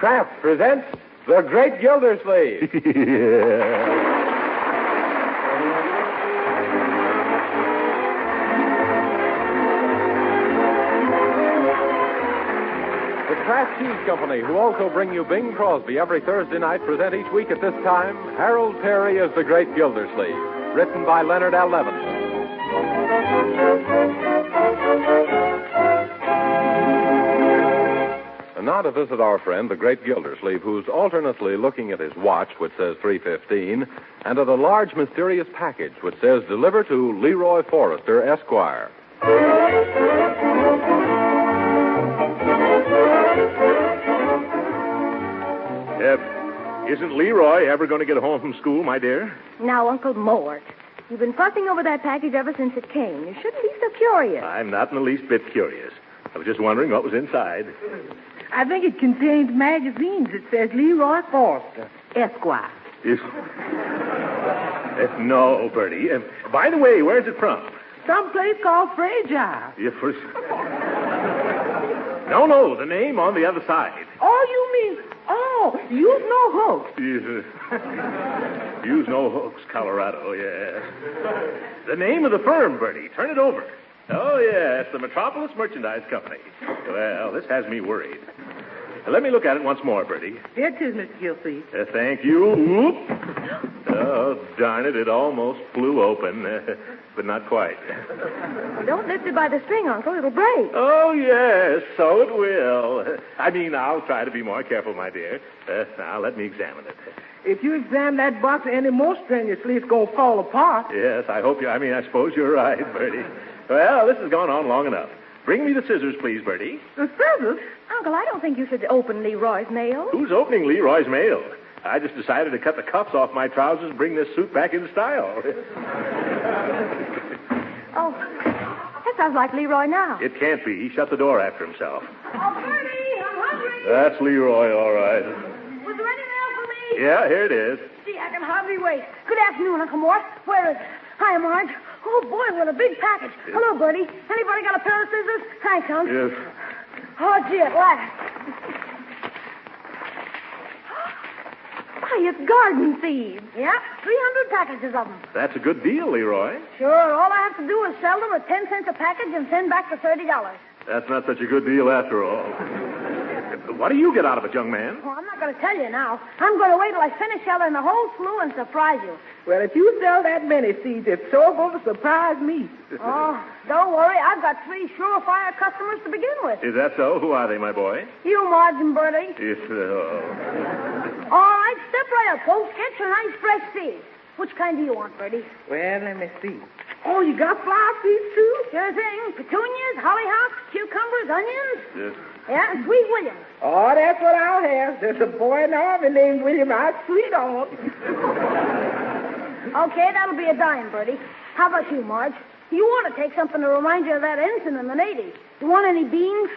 Kraft presents The Great Gildersleeve. The Kraft Cheese Company, who also bring you Bing Crosby every Thursday night, present each week at this time Harold Perry as The Great Gildersleeve, written by Leonard L. Levinson. And now to visit our friend, the Great Gildersleeve, who's alternately looking at his watch, which says 3:15, and at a large mysterious package, which says, "Deliver to Leroy Forrester, Esquire." Isn't Leroy ever going to get home from school, my dear? Now, Uncle Mort, you've been fussing over that package ever since it came. You shouldn't be so curious. I'm not in the least bit curious. I was just wondering what was inside. I think it contains magazines. It says Leroy Forrester, Esquire. No, Bertie. By the way, where's it from? Some place called Fragile. No, the name on the other side. Oh, you mean, Use No Hooks. Use No Hooks, Colorado, yes. The name of the firm, Bertie. Turn it over. Oh, yes, the Metropolis Merchandise Company. Well, this has me worried. Let me look at it once more, Bertie. Here it is, Mr. Gilsey. Thank you. Whoop. Oh, darn it, it almost flew open, but not quite. Don't lift it by the string, Uncle. It'll break. Oh, yes, so it will. I'll try to be more careful, my dear. Now, let me examine it. If you examine that box any more strenuously, it's going to fall apart. Yes, I suppose you're right, Bertie. Well, this has gone on long enough. Bring me the scissors, please, Bertie. The scissors? Uncle, I don't think you should open Leroy's mail. Who's opening Leroy's mail? I just decided to cut the cuffs off my trousers and bring this suit back into style. Oh, that sounds like Leroy now. It can't be. He shut the door after himself. Oh, Bertie, I'm hungry. That's Leroy, all right. Was there any mail for me? Yeah, here it is. Gee, I can hardly wait. Good afternoon, Uncle Mort. Where is it? Hi, Marge. Oh, boy, what a big package. Yes. Hello, Bertie. Anybody got a pair of scissors? Thanks, Unc. Yes. Oh, gee, at last. Why, it's garden seeds. Yeah, 300 packages of them. That's a good deal, Leroy. Sure. All I have to do is sell them at 10 cents a package and send back the $30. That's not such a good deal after all. What do you get out of it, young man? Well, I'm not going to tell you now. I'm going to wait till I finish selling the whole slew and surprise you. Well, if you sell that many seeds, it's sure going to surprise me. Oh, don't worry. I've got 3 surefire customers to begin with. Is that so? Who are they, my boy? You, Marge and Bertie. Yes, All right, step right up, folks. Get your nice fresh seeds. Which kind do you want, Bertie? Well, let me see. Oh, you got flower seeds, too? Sure thing. Petunias, hollyhocks, cucumbers, onions. Yes. Yeah, and sweet William. Oh, that's what I'll have. There's a boy in the army named William I'd sweet on. Okay, that'll be a dime, Bertie. How about you, Marge? You ought to take something to remind you of that ensign in the Navy. You want any beans?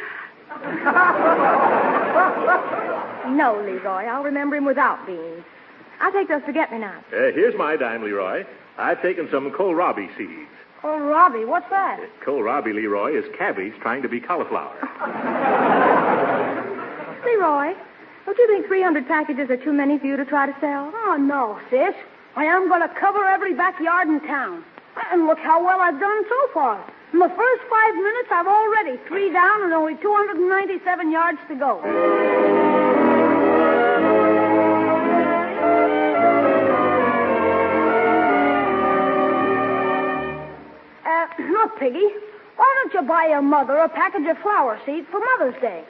No, Leroy. I'll remember him without beans. I'll take those forget-me-nots. Here's my dime, Leroy. I've taken some kohlrabi seeds. Kohlrabi? What's that? Kohlrabi, Leroy, is cabbage trying to be cauliflower. Leroy, don't you think 300 packages are too many for you to try to sell? Oh, no, sis. I am going to cover every backyard in town. And look how well I've done so far. In the first 5 minutes, I've already 3 down and only 297 yards to go. Look, Piggy, why don't you buy your mother a package of flower seeds for Mother's Day?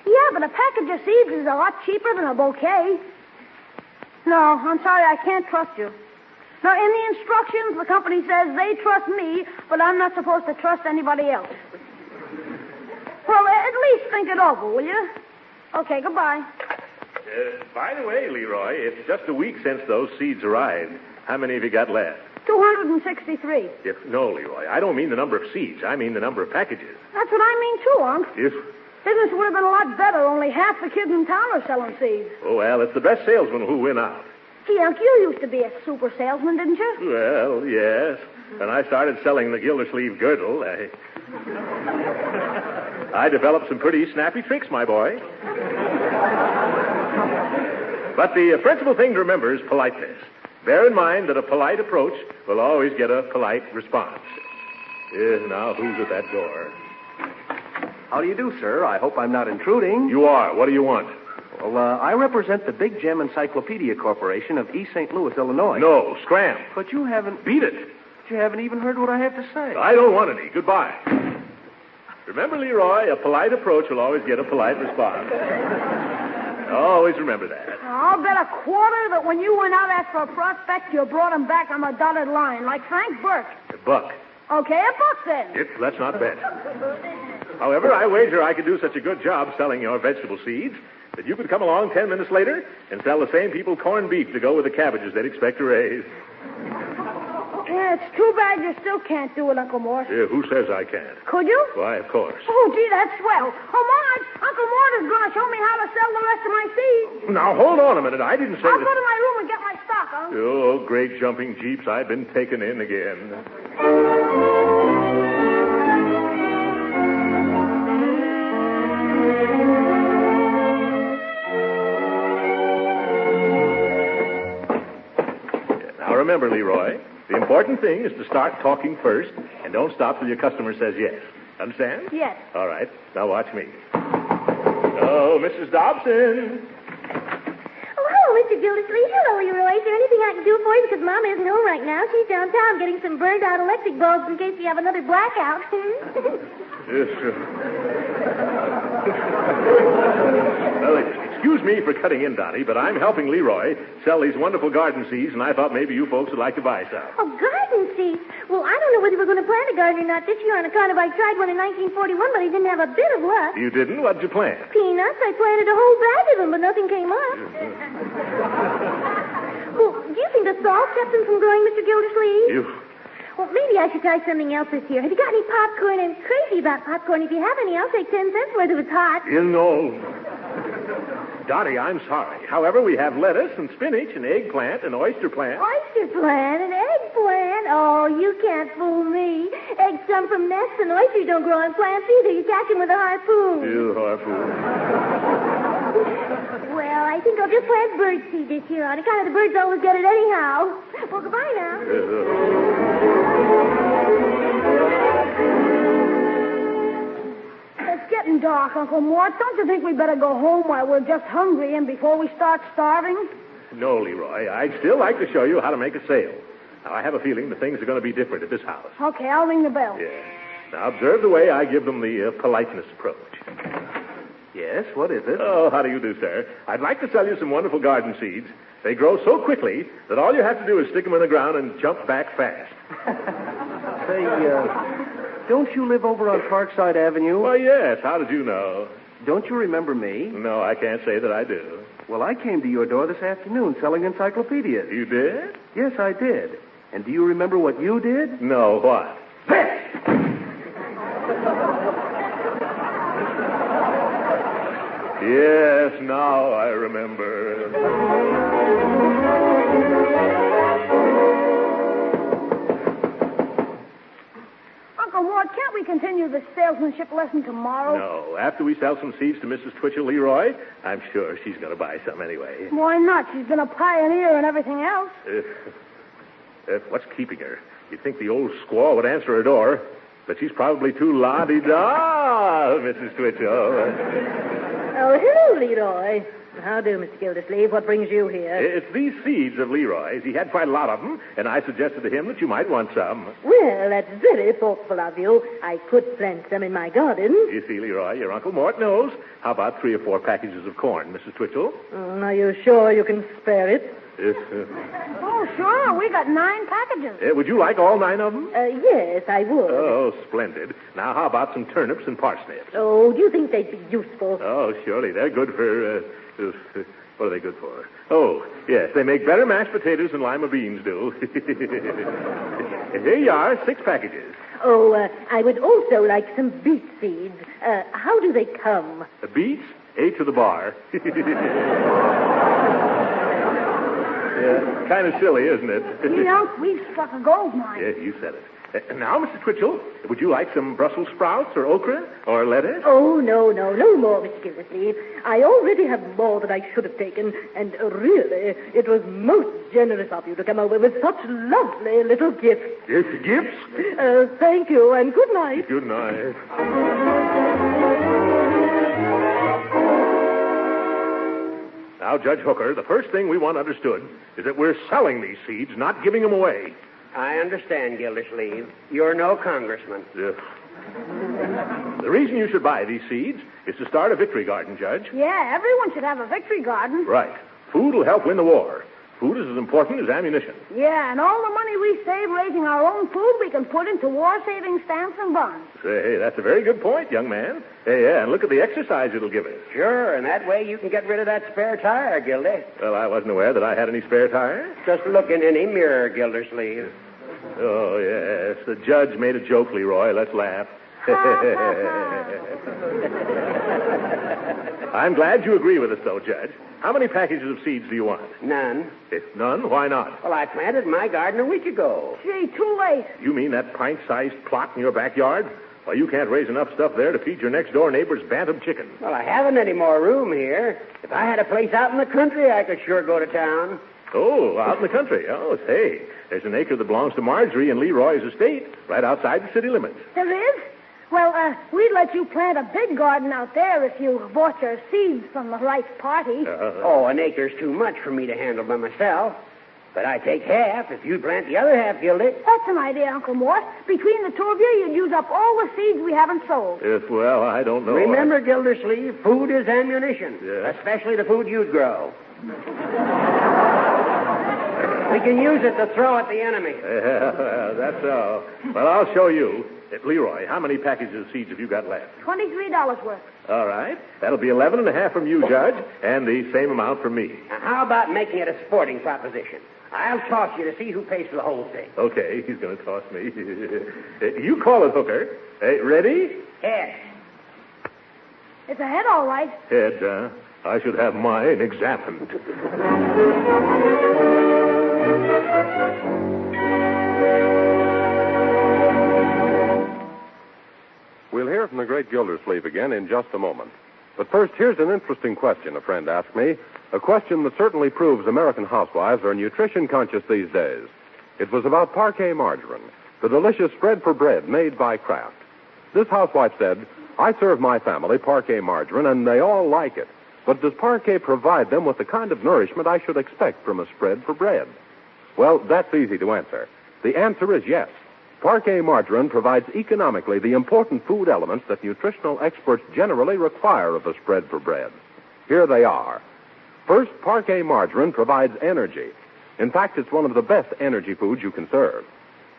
Yeah, but a package of seeds is a lot cheaper than a bouquet. No, I'm sorry, I can't trust you. Now, in the instructions, the company says they trust me, but I'm not supposed to trust anybody else. Well, at least think it over, will you? Okay, goodbye. By the way, Leroy, it's just a week since those seeds arrived. How many have you got left? 263. No, Leroy, I don't mean the number of seeds. I mean the number of packages. That's what I mean, too, Unc. Yes. Business would have been a lot better. Only half the kids in town are selling seeds. Oh, well, it's the best salesmen who win out. Gee, Unc, you used to be a super salesman, didn't you? Well, yes. When I started selling the Gildersleeve girdle, I developed some pretty snappy tricks, my boy. But the principal thing to remember is politeness. Bear in mind that a polite approach will always get a polite response. Now, who's at that door? How do you do, sir? I hope I'm not intruding. You are. What do you want? Well, I represent the Big Gem Encyclopedia Corporation of East St. Louis, Illinois. No, scram. But you haven't... Beat it. You haven't even heard what I have to say. I don't want any. Goodbye. Remember, Leroy, a polite approach will always get a polite response. Always remember that. I'll bet a quarter that when you went out after a prospect, you brought him back on the dotted line, like Frank Burke. A buck. Okay, a buck then. Let's not bet. However, I wager I could do such a good job selling your vegetable seeds that you could come along 10 minutes later and sell the same people corned beef to go with the cabbages they'd expect to raise. Yeah, it's too bad you still can't do it, Uncle Mort. Yeah, who says I can't? Could you? Why, of course. Oh, gee, that's swell. Oh, Marge, Uncle Mort is going to show me how to sell the rest of my seeds. Now, hold on a minute. I didn't say I'll that... go to my room and get my stock, Uncle. Oh, great jumping jeeps. I've been taken in again. Now, remember, Leroy, the important thing is to start talking first and don't stop till your customer says yes. Understand? Yes. All right. Now, watch me. Oh, Mrs. Dobson. Oh, hello, Mr. Gildersleeve. Hello, Leroy. Is there anything I can do for you? Because Mama isn't home right now. She's downtown getting some burned-out electric bulbs in case we have another blackout. Yes, well, excuse me for cutting in, Donnie, but I'm helping Leroy sell these wonderful garden seeds, and I thought maybe you folks would like to buy some. Oh, garden seeds? Well, I don't know whether we're going to plant a garden or not this year on account of I tried one in 1941, but I didn't have a bit of luck. You didn't? What'd you plant? Peanuts. I planted a whole bag of them, but nothing came up. Well, do you think the salt kept them from growing, Mr. Gildersleeve? Well, maybe I should try something else this year. Have you got any popcorn? I'm crazy about popcorn. If you have any, I'll take 10 cents worth if it's hot. You know. Dottie, I'm sorry. However, we have lettuce and spinach and eggplant and oyster plant. Oyster plant and eggplant? Oh, you can't fool me. Eggs come from nests and oysters don't grow on plants either. You catch them with a harpoon. You harpoon. Well, I think I'll just plant birdseed this year on account of the birds always get it anyhow. Well, goodbye now. It's getting dark, Uncle Mort. Don't you think we better go home while we're just hungry and before we start starving? No, Leroy. I'd still like to show you how to make a sale. Now, I have a feeling that things are going to be different at this house. Okay, I'll ring the bell. Yeah. Now, observe the way I give them the politeness approach. Yes, what is it? Oh, how do you do, sir? I'd like to sell you some wonderful garden seeds. They grow so quickly that all you have to do is stick them in the ground and jump back fast. Say, don't you live over on Parkside Avenue? Well, yes. How did you know? Don't you remember me? No, I can't say that I do. Well, I came to your door this afternoon selling encyclopedias. You did? Yes, I did. And do you remember what you did? No, what? Yes, now I remember. Uncle Mort, can't we continue the salesmanship lesson tomorrow? No. After we sell some seeds to Mrs. Twitchell Leroy, I'm sure she's going to buy some anyway. Why not? She's been a pioneer in everything else. What's keeping her? You'd think the old squaw would answer her door, but she's probably too la-di-da, Mrs. Twitchell. Oh, hello, Leroy. How do, Mr. Gildersleeve? What brings you here? It's these seeds of Leroy's. He had quite a lot of them, and I suggested to him that you might want some. Well, that's very thoughtful of you. I could plant some in my garden. You see, Leroy, your Uncle Mort knows. How about 3 or 4 packages of corn, Mrs. Twitchell? Are you sure you can spare it? Oh, sure. We got 9 packages. Would you like all 9 of them? Yes, I would. Oh, splendid. Now, how about some turnips and parsnips? Oh, do you think they'd be useful? Oh, surely. They're good for, what are they good for? Oh, yes, they make better mashed potatoes than lima beans do. Here you are, 6 packages. Oh, I would also like some beet seeds. How do they come? Beets? 8 to the bar. Yeah, kind of silly, isn't it? You know, we've struck a gold mine. Yeah, you said it. Now, Mr. Twitchell, would you like some Brussels sprouts or okra or lettuce? Oh, no more, Mr. Gildersleeve. I already have more than I should have taken, and really, it was most generous of you to come over with such lovely little gifts. Yes, gifts? Thank you, and good night. Good night. Now, Judge Hooker, the first thing we want understood is that we're selling these seeds, not giving them away. I understand, Gildersleeve. You're no congressman. The reason you should buy these seeds is to start a victory garden, Judge. Yeah, everyone should have a victory garden. Right. Food will help win the war. Food is as important as ammunition. Yeah, and all the money we save raising our own food, we can put into war-saving stamps and bonds. Say, that's a very good point, young man. Yeah, and look at the exercise it'll give us. Sure, and that way you can get rid of that spare tire, Gildy. Well, I wasn't aware that I had any spare tires. Just look in any mirror, Gildersleeve. Oh, yes. The judge made a joke, Leroy. Let's laugh. I'm glad you agree with us, though, Judge. How many packages of seeds do you want? None. None? Why not? Well, I planted my garden a week ago. Gee, too late. You mean that pint-sized plot in your backyard? Well, you can't raise enough stuff there to feed your next-door neighbor's bantam chicken. Well, I haven't any more room here. If I had a place out in the country, I could sure go to town. Oh, out in the country. Oh, say, there's an acre that belongs to Marjorie and Leroy's estate right outside the city limits. There is? Well, we'd let you plant a big garden out there if you bought your seeds from the right party. Oh, an acre's too much for me to handle by myself. But I take half if you plant the other half, Gildy. That's an idea, Uncle Mort. Between the two of you, you'd use up all the seeds we haven't sold. Yes, well, I don't know. Remember, Gildersleeve, food is ammunition. Yeah. Especially the food you'd grow. We can use it to throw at the enemy. Yeah, that's all. Well, I'll show you. Leroy, how many packages of seeds have you got left? $23 worth. All right. That'll be 11.5 from you, Judge, and the same amount from me. Now, how about making it a sporting proposition? I'll toss you to see who pays for the whole thing. Okay, he's going to toss me. You call it, Hooker. Ready? Head. It's a head, all right. Head, I should have mine examined. We'll hear from the Great Gildersleeve again in just a moment. But first, here's an interesting question a friend asked me. A question that certainly proves American housewives are nutrition conscious these days. It was about parquet margarine, the delicious spread for bread made by Kraft. This housewife said, I serve my family parquet margarine, and they all like it. But does parquet provide them with the kind of nourishment I should expect from a spread for bread? Well, that's easy to answer. The answer is yes. Parquet margarine provides economically the important food elements that nutritional experts generally require of a spread for bread. Here they are. First, parquet margarine provides energy. In fact, it's one of the best energy foods you can serve.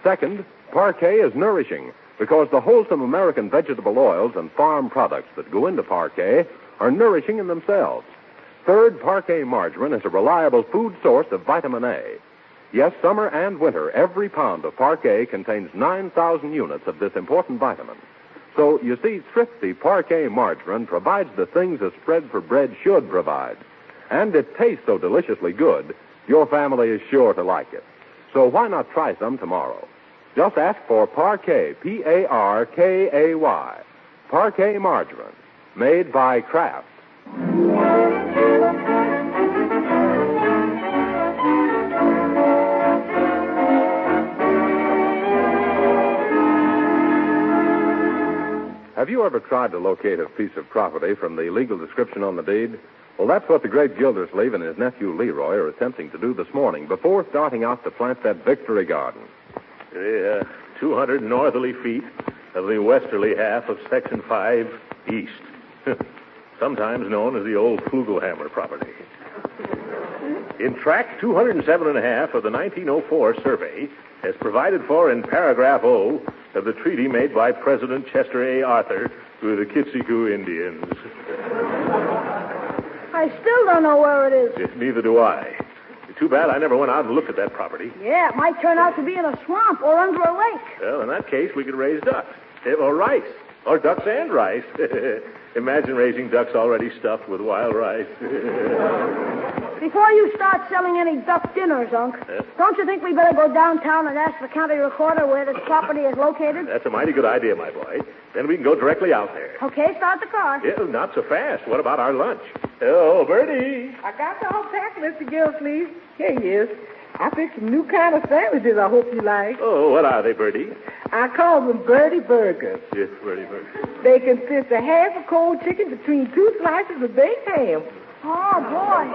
Second, parquet is nourishing because the wholesome American vegetable oils and farm products that go into parquet are nourishing in themselves. Third, parquet margarine is a reliable food source of vitamin A. Yes, summer and winter, every pound of parquet contains 9,000 units of this important vitamin. So, you see, thrifty parquet margarine provides the things a spread for bread should provide. And it tastes so deliciously good, your family is sure to like it. So why not try some tomorrow? Just ask for Parquet, P-A-R-K-A-Y. Parquet margarine, made by Kraft. Have you ever tried to locate a piece of property from the legal description on the deed? Well, that's what the great Gildersleeve and his nephew Leroy are attempting to do this morning before starting out to plant that victory garden. 200 northerly feet of the westerly half of Section 5 East, sometimes known as the old Flugelhammer property. In tract 207.5 of the 1904 survey, as provided for in paragraph O of the treaty made by President Chester A. Arthur with the Kitsikoo Indians. I still don't know where it is. Neither do I. Too bad I never went out and looked at that property. Yeah, it might turn out to be in a swamp or under a lake. Well, in that case, we could raise ducks. Or rice. Or ducks and rice. Imagine raising ducks already stuffed with wild rice. Before you start selling any duck dinners, Unc, don't you think we better go downtown and ask the county recorder where this property is located? That's a mighty good idea, my boy. Then we can go directly out there. Okay, start the car. Yeah, not so fast. What about our lunch? Oh, Bertie. I got the whole pack, Mr. Gildersleeve. Here he is. I picked some new kind of sandwiches I hope you like. Oh, what are they, Bertie? I call them Birdie Burgers. Yes, Bertie Burgers. They consist of half a cold chicken between 2 slices of baked ham. Oh, boy.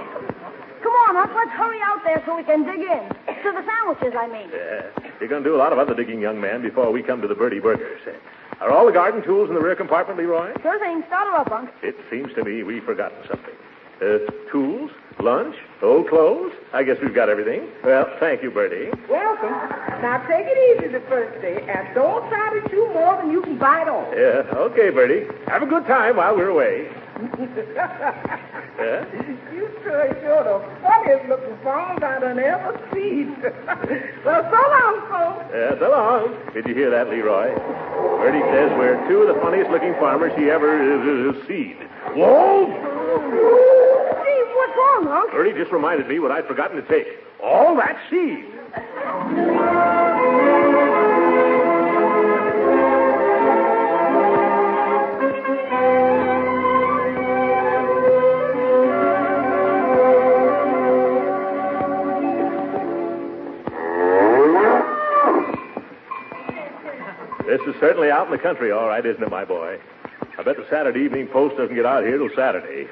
Come on, Unc, let's hurry out there so we can dig in. To the sandwiches, I mean. Yeah, you're going to do a lot of other digging, young man, before we come to the Birdie Burgers. Are all the garden tools in the rear compartment, Leroy? Sure thing. Start her up, Unc. It seems to me we've forgotten something. Tools, lunch, old clothes. I guess we've got everything. Well, thank you, Bertie. Welcome. Now take it easy the first day, and don't try to chew more than you can bite off. Yeah, okay, Bertie. Have a good time while we're away. Yeah? You sure the funniest looking farms I done ever seen. Well, so long, folks. Yeah, so long. Did you hear that, Leroy? Bertie says we're 2 of the funniest looking farmers he ever seen. Whoa! Steve, what's wrong, Unc? Bertie just reminded me what I'd forgotten to take. All that seed. This is certainly out in the country, all right, isn't it, my boy? I bet the Saturday Evening Post doesn't get out here till Saturday.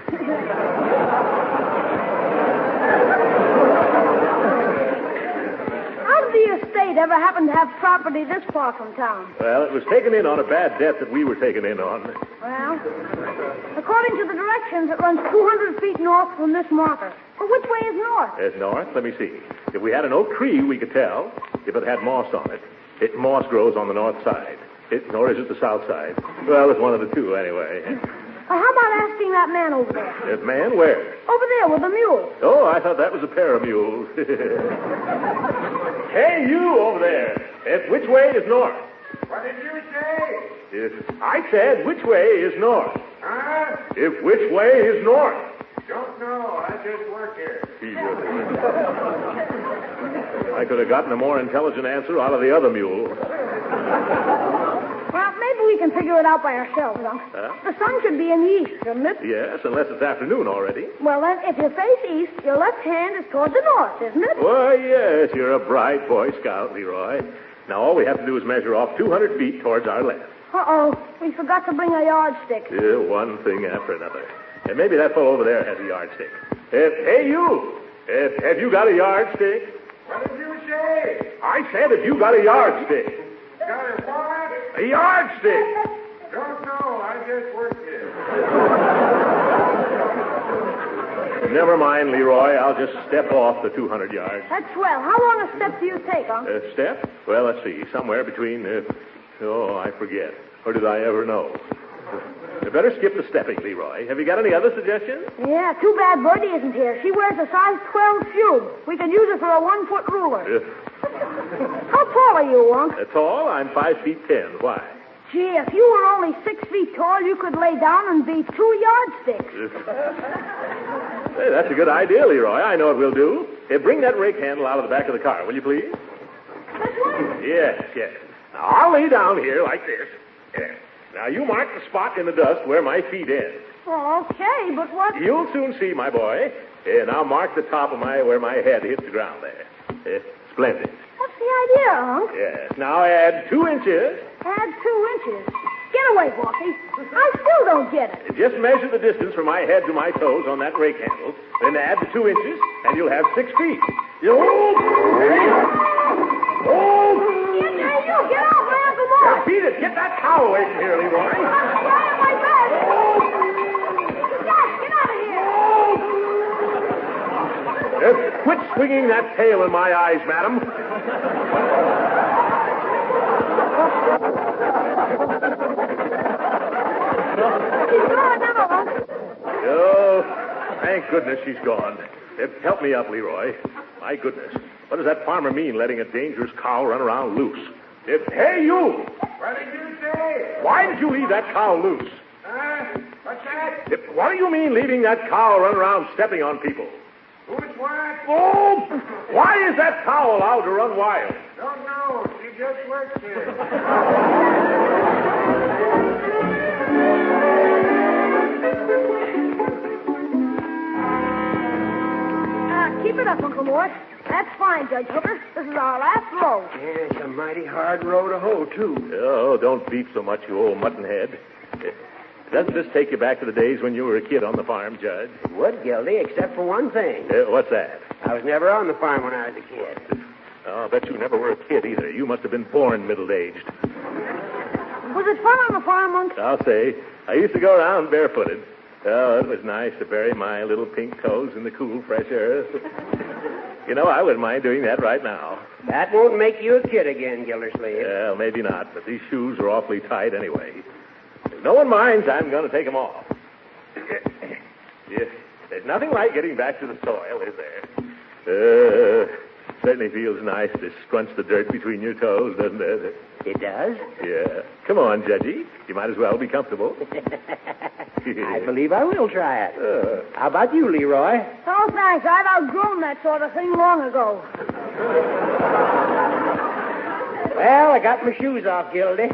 How did the estate ever happen to have property this far from town? Well, it was taken in on a bad debt that we were taken in on. Well, according to the directions, it runs 200 feet north from this marker. But which way is north? It's north. Let me see. If we had an oak tree, we could tell. If it had moss on it. Moss grows on the north side. Or is it the south side? Well, it's one of the two, anyway. How about asking that man over there? That man? Where? Over there with the mule. Oh, I thought that was a pair of mules. Hey, you over there. Which way is north? What did you say? I said, which way is north? Huh? Which way is north? Don't know. I just work here. I could have gotten a more intelligent answer out of the other mule. Well, maybe we can figure it out by ourselves, Unc. The sun should be in the east, shouldn't it? Yes, unless it's afternoon already. Well, then, if you face east, your left hand is toward the north, isn't it? Why, yes, you're a bright Boy Scout, Leroy. Now, all we have to do is measure off 200 feet towards our left. Uh-oh, we forgot to bring a yardstick. Yeah, one thing after another. And maybe that fellow over there has a yardstick. Hey, you! Have you got a yardstick? What did you say? I said, have you got a yardstick? Got a what? A yardstick! Don't know. I just work here. Never mind, Leroy. I'll just step off the 200 yards. That's swell. How long a step do you take, Unc? A step? Well, let's see. Somewhere between, I forget. Or did I ever know? You better skip the stepping, Leroy. Have you got any other suggestions? Yeah, too bad Bertie isn't here. She wears a size 12 shoe. We could use it for a 1-foot ruler. How tall are you, Unc? Tall? I'm 5'10". Why? Gee, if you were only 6 feet tall, you could lay down and be 2 yardsticks. Hey, that's a good idea, Leroy. I know what we'll do. Bring that rake handle out of the back of the car, will you please? This one? Yes. Now, I'll lay down here like this. Yes. Now, you mark the spot in the dust where my feet end. Oh, okay, but what... You'll soon see, my boy. Now, mark the top of where my head hits the ground there. Splendid. What's the idea, Unc? Yes. Now, add 2 inches. Add 2 inches. Get away, Bossy. I still don't get it. Just measure the distance from my head to my toes on that rake handle. Then add the 2 inches, and you'll have 6 feet. Hey, you, get off my Uncle Mort. Now, beat it. Get that cow away from here, Leroy. I'm trying my best. Jack, get out of here. Quit swinging that tail in my eyes, madam. She's gone now, Unc. Oh, thank goodness she's gone. Help me up, Leroy. My goodness. What does that farmer mean, letting a dangerous cow run around loose? Hey, you! What did you say? Why did you leave that cow loose? What's that? What do you mean leaving that cow run around stepping on people? Who what? Oh, why is that cow allowed to run wild? Don't know. She just works here. Keep it up, Uncle Mort. That's fine, Judge Hooker. This is our last row. Yeah, it's a mighty hard row to hoe, too. Oh, don't beat so much, you old muttonhead. Doesn't this take you back to the days when you were a kid on the farm, Judge? It would, Gildy, except for one thing. What's that? I was never on the farm when I was a kid. Oh, I bet you never were a kid either. You must have been born middle-aged. Was it fun on the farm, Unc? I'll say. I used to go around barefooted. Oh, it was nice to bury my little pink toes in the cool, fresh earth. You know, I wouldn't mind doing that right now. That won't make you a kid again, Gildersleeve. Well, maybe not, but these shoes are awfully tight anyway. If no one minds, I'm going to take them off. Yes, there's nothing like getting back to the soil, is there? Certainly feels nice to scrunch the dirt between your toes, doesn't it? It does? Yeah. Come on, Judgy. You might as well be comfortable. I believe I will try it. How about you, Leroy? Oh, thanks. I've outgrown that sort of thing long ago. Well, I got my shoes off, Gildy.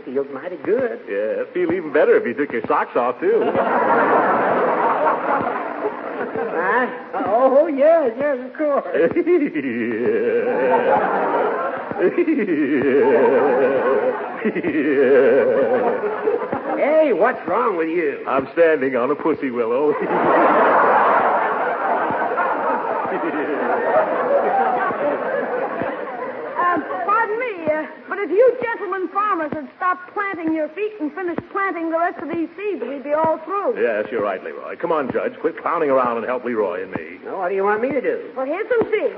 Feels mighty good. Yeah, it'd feel even better if you took your socks off, too. Huh? Oh, yes, of course. Hey, what's wrong with you? I'm standing on a pussy willow. Pardon me, but if you gentlemen farmers had stopped planting your feet and finished planting the rest of these seeds, we'd be all through. Yes, you're right, Leroy. Come on, Judge. Quit clowning around and help Leroy and me. Now, what do you want me to do? Well, here's some seeds.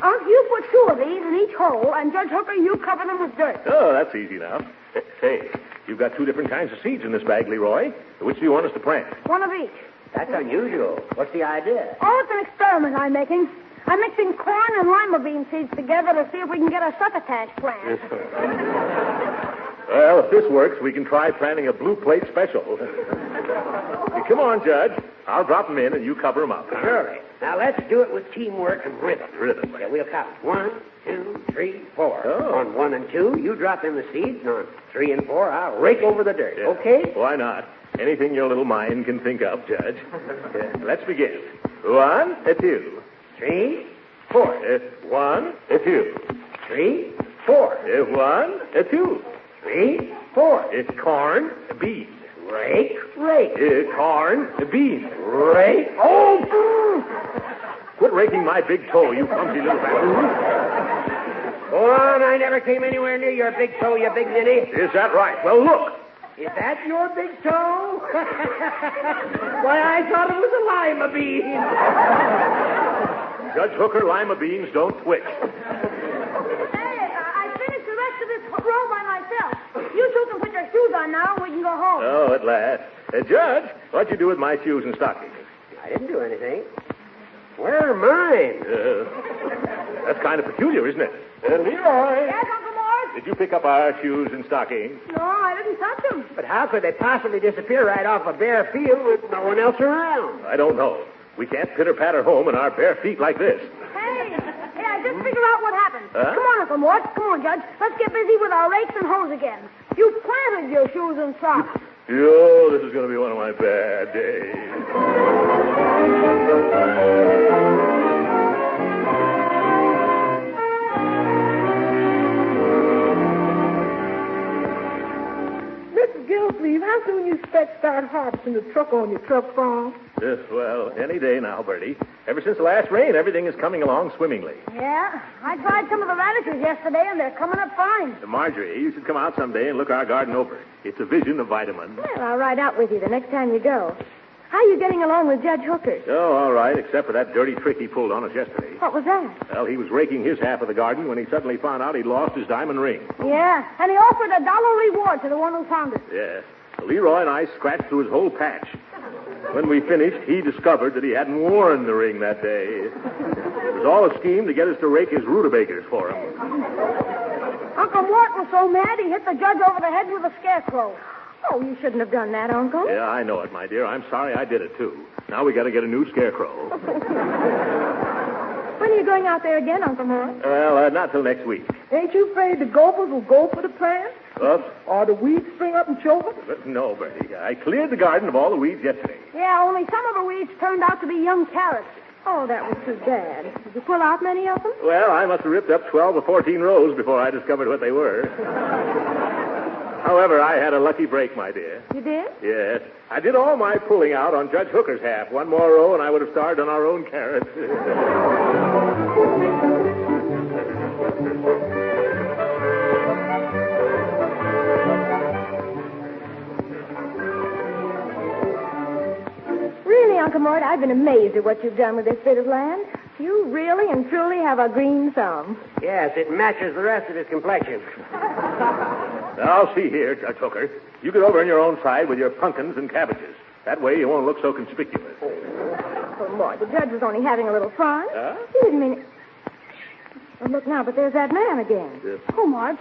Unc, you put 2 of these in each hole, and Judge Hooker, you cover them with dirt. Oh, that's easy enough. Hey, you've got 2 different kinds of seeds in this bag, Leroy. Which do you want us to plant? 1 of each. That's unusual. What's the idea? Oh, it's an experiment I'm making. I'm mixing corn and lima bean seeds together to see if we can get a succotash plant. Well, if this works, we can try planting a blue plate special. Come on, Judge. I'll drop them in and you cover them up. Surely. Now, let's do it with teamwork and rhythm. Rhythm. Yeah, we'll count. 1, 2, 3, 4. Oh. On 1 and 2, you drop in the seeds, and on 3 and 4, I'll rake over the dirt. Yeah. Okay? Why not? Anything your little mind can think of, Judge. Let's begin. 1, 2. 3, 4. 1, 2. 3, 4. 1, 2. 3, 4. It's corn, beans. Rake. Corn, beans. Rake. Oh! Quit raking my big toe, you clumsy little bastard. Go on, I never came anywhere near your big toe, you big ninny. Is that right? Well, look. Is that your big toe? Why, I thought it was a lima bean. Judge Hooker, lima beans don't twitch. Hey, I finished the rest of this row by myself. You 2 can put your shoes on now and we can go home. Oh, at last. Judge, what'd you do with my shoes and stockings? I didn't do anything. Where are mine? That's kind of peculiar, isn't it? Leroy. Yes, Uncle Morris? Did you pick up our shoes and stockings? No, I didn't touch them. But how could they possibly disappear right off a bare field with no one else around? I don't know. We can't pitter-patter home in our bare feet like this. Hey, I just figured out what happened. Huh? Come on, Uncle Mort. Come on, Judge. Let's get busy with our rakes and hoes again. You planted your shoes and socks. Oh, this is going to be one of my bad days. Mr. Gildersleeve, how soon you expect to start harvesting the truck on your truck farm? Yes, well, any day now, Bertie. Ever since the last rain, everything is coming along swimmingly. Yeah, I tried some of the radishes yesterday, and they're coming up fine. Marjorie, you should come out someday and look our garden over. It's a vision of vitamins. Well, I'll ride out with you the next time you go. How are you getting along with Judge Hooker? Oh, all right, except for that dirty trick he pulled on us yesterday. What was that? Well, he was raking his half of the garden when he suddenly found out he'd lost his diamond ring. Yeah, and he offered $1 reward to the one who found it. Yeah. Leroy and I scratched through his whole patch. When we finished, he discovered that he hadn't worn the ring that day. It was all a scheme to get us to rake his rutabagas for him. Uncle Mort was so mad he hit the judge over the head with a scarecrow. Oh, you shouldn't have done that, Uncle. Yeah, I know it, my dear. I'm sorry I did it, too. Now we got to get a new scarecrow. When are you going out there again, Uncle Morris? Well, not till next week. Ain't you afraid the gophers will go for the plants? Or the weeds spring up and choke them? No, Bertie. I cleared the garden of all the weeds yesterday. Yeah, only some of the weeds turned out to be young carrots. Oh, that was too bad. Did you pull out many of them? Well, I must have ripped up 12 or 14 rows before I discovered what they were. However, I had a lucky break, my dear. You did? Yes. I did all my pulling out on Judge Hooker's half. One more row, and I would have starved on our own carrots. Really, Uncle Mort, I've been amazed at what you've done with this bit of land. You really and truly have a green thumb. Yes, it matches the rest of his complexion. Now, see here, Judge Hooker. You get over on your own side with your pumpkins and cabbages. That way you won't look so conspicuous. Uncle Mort, the judge was only having a little fun. Huh? He didn't mean it. Oh, look now, but there's that man again. Yes. Oh, Marge.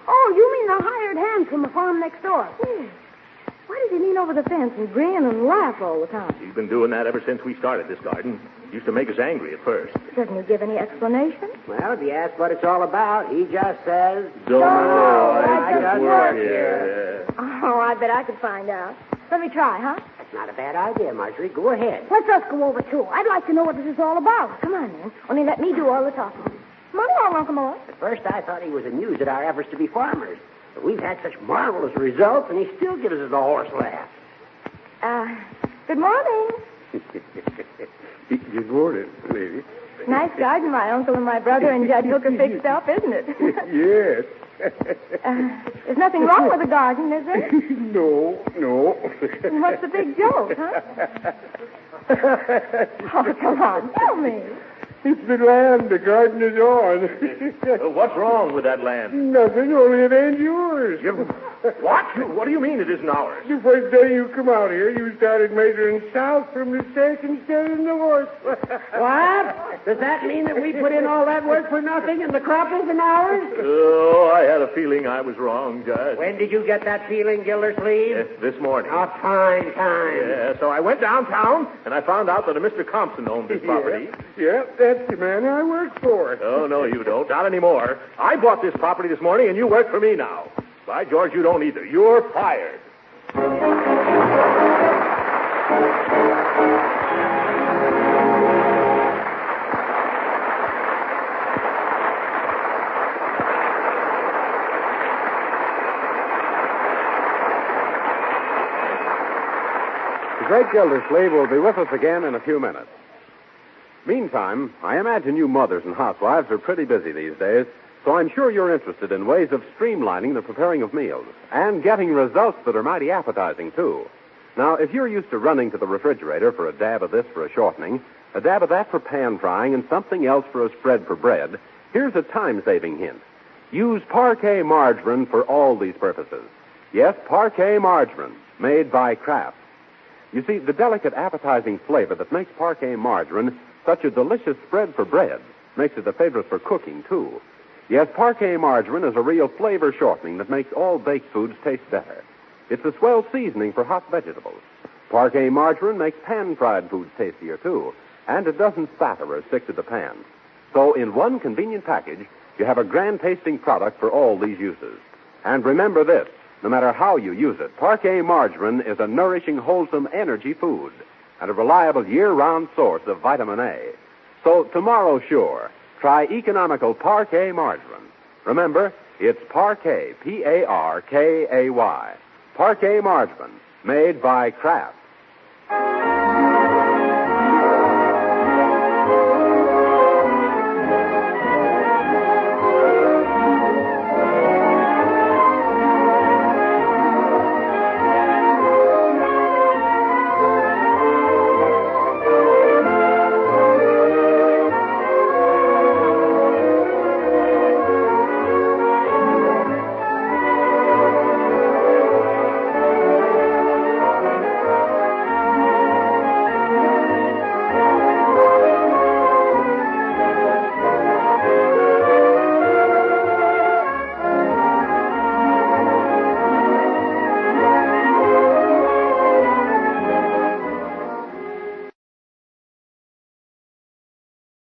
Oh, you mean the hired hand from the farm next door? Yeah. Why does he lean over the fence and grin and laugh all the time? He's been doing that ever since we started this garden. Used to make us angry at first. Doesn't he give any explanation? Well, if you ask what it's all about, he just says, Don't know. I just work here. Oh, I bet I could find out. Let me try, huh? That's not a bad idea, Marjorie. Go ahead. Let's us go over, too. I'd like to know what this is all about. Come on, then. Only let me do all the talking. Come on along, Uncle Mort. At first, I thought he was amused at our efforts to be farmers. But we've had such marvelous results, and he still gives us a horse laugh. Good morning. Good morning, lady. Nice garden my uncle and my brother and Judge Hooker fixed up, isn't it? Yes. There's nothing wrong with the garden, is there? No. And what's the big joke, huh? Oh, come on, tell me. It's the land the garden is on. What's wrong with that land? Nothing, only it ain't yours. What? What do you mean it isn't ours? The first day you come out here, you started measuring south from the stake instead of north. What? Does that mean that we put in all that work for nothing and the crop isn't ours? Oh, I had a feeling I was wrong, Judge. When did you get that feeling, Gildersleeve? Yes, this morning. A fine time. Yeah, so I went downtown, and I found out that a Mr. Compson owned this property. Yeah, that's the man I work for. Oh, no, you don't. Not anymore. I bought this property this morning, and you work for me now. By George, you don't either. You're fired. The Great Gildersleeve will be with us again in a few minutes. Meantime, I imagine you mothers and housewives are pretty busy these days, so I'm sure you're interested in ways of streamlining the preparing of meals and getting results that are mighty appetizing, too. Now, if you're used to running to the refrigerator for a dab of this for a shortening, a dab of that for pan frying, and something else for a spread for bread, here's a time-saving hint. Use Parquet margarine for all these purposes. Yes, Parquet margarine, made by Kraft. You see, the delicate, appetizing flavor that makes Parquet margarine such a delicious spread for bread makes it a favorite for cooking, too. Yes, Parquet margarine is a real flavor shortening that makes all baked foods taste better. It's a swell seasoning for hot vegetables. Parquet margarine makes pan-fried foods tastier, too, and it doesn't spatter or stick to the pan. So in one convenient package, you have a grand-tasting product for all these uses. And remember this, no matter how you use it, Parquet margarine is a nourishing, wholesome energy food and a reliable year-round source of vitamin A. So tomorrow, sure, try economical Parquet margarine. Remember, it's Parquet, P-A-R-K-A-Y. Parquet margarine, made by Kraft.